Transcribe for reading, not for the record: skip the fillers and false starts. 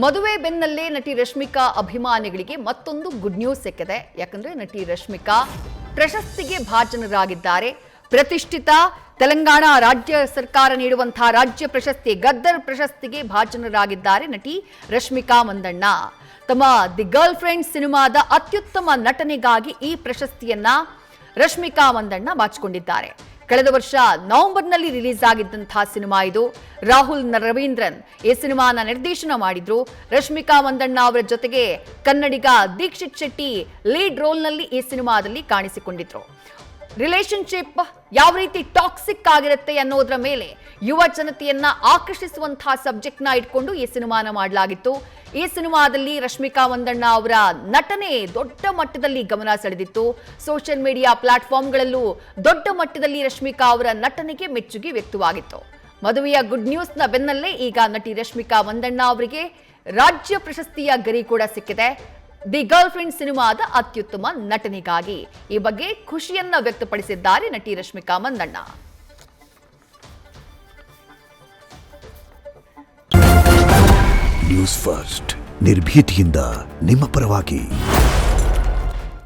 ಮದುವೆ ಬೆನ್ನಲ್ಲೇ ನಟಿ ರಶ್ಮಿಕಾ ಅಭಿಮಾನಿಗಳಿಗೆ ಮತ್ತೊಂದು ಗುಡ್ ನ್ಯೂಸ್ ಸಿಕ್ಕಿದೆ. ಯಾಕಂದ್ರೆ ನಟಿ ರಶ್ಮಿಕಾ ಪ್ರಶಸ್ತಿಗೆ ಭಾಜನರಾಗಿದ್ದಾರೆ. ಪ್ರತಿಷ್ಠಿತ ತೆಲಂಗಾಣ ರಾಜ್ಯ ಸರ್ಕಾರ ನೀಡುವಂತಹ ರಾಜ್ಯ ಪ್ರಶಸ್ತಿ ಗದ್ದರ್ ಪ್ರಶಸ್ತಿಗೆ ಭಾಜನರಾಗಿದ್ದಾರೆ ನಟಿ ರಶ್ಮಿಕಾ ಮಂದಣ್ಣ. ತಮ್ಮ ದಿ ಗರ್ಲ್ ಫ್ರೆಂಡ್ ಸಿನಿಮಾದ ಅತ್ಯುತ್ತಮ ನಟನೆಗಾಗಿ ಈ ಪ್ರಶಸ್ತಿಯನ್ನ ರಶ್ಮಿಕಾ ಮಂದಣ್ಣ ಬಾಚಿಕೊಂಡಿದ್ದಾರೆ. ಕಳೆದ ವರ್ಷ ನವೆಂಬರ್ನಲ್ಲಿ ರಿಲೀಸ್ ಆಗಿದ್ದಂತಹ ಸಿನಿಮಾ ಇದು. ರಾಹುಲ್ ರವೀಂದ್ರನ್ ಈ ಸಿನಿಮಾನ ನಿರ್ದೇಶನ ಮಾಡಿದ್ರು. ರಶ್ಮಿಕಾ ಮಂದಣ್ಣ ಅವರ ಜೊತೆಗೆ ಕನ್ನಡಿಗ ದೀಕ್ಷಿತ್ ಶೆಟ್ಟಿ ಲೀಡ್ ರೋಲ್ನಲ್ಲಿ ಈ ಸಿನಿಮಾದಲ್ಲಿ ಕಾಣಿಸಿಕೊಂಡಿದ್ರು. ರಿಲೇಶನ್ಶಿಪ್ ಯಾವ ರೀತಿ ಟಾಕ್ಸಿಕ್ ಆಗಿರುತ್ತೆ ಅನ್ನೋದ್ರ ಮೇಲೆ ಯುವ ಜನತೆಯನ್ನ ಆಕರ್ಷಿಸುವಂತಹ ಸಬ್ಜೆಕ್ಟ್ನ ಇಟ್ಕೊಂಡು ಈ ಸಿನಿಮಾನ ಮಾಡಲಾಗಿತ್ತು. ಈ ಸಿನಿಮಾದಲ್ಲಿ ರಶ್ಮಿಕಾ ಮಂದಣ್ಣ ಅವರ ನಟನೆ ದೊಡ್ಡ ಮಟ್ಟದಲ್ಲಿ ಗಮನ ಸೆಳೆದಿತ್ತು. ಸೋಷಿಯಲ್ ಮೀಡಿಯಾ ಪ್ಲಾಟ್ಫಾರ್ಮ್ಗಳಲ್ಲೂ ದೊಡ್ಡ ಮಟ್ಟದಲ್ಲಿ ರಶ್ಮಿಕಾ ಅವರ ನಟನೆಗೆ ಮೆಚ್ಚುಗೆ ವ್ಯಕ್ತವಾಗಿತ್ತು. ಮದುವೆಯ ಗುಡ್ ನ್ಯೂಸ್ನ ಬೆನ್ನಲ್ಲೇ ಈಗ ನಟಿ ರಶ್ಮಿಕಾ ಮಂದಣ್ಣ ಅವರಿಗೆ ರಾಜ್ಯ ಪ್ರಶಸ್ತಿಯ ಗರಿ ಕೂಡ ಸಿಕ್ಕಿದೆ. ದಿ ಗರ್ಲ್ ಫ್ರೆಂಡ್ ಸಿನಿಮಾದ ಅತ್ಯುತ್ತಮ ನಟನೆಗಾಗಿ ಈ ಬಗ್ಗೆ ಖುಷಿಯನ್ನ ವ್ಯಕ್ತಪಡಿಸಿದ್ದಾರೆ ನಟಿ ರಶ್ಮಿಕಾ ಮಂದಣ್ಣ. ನ್ಯೂಸ್ ಫಸ್ಟ್ ನಿರ್ಭೀತಿಯಿಂದ ನಿಮ್ಮ ಪರವಾಗಿ.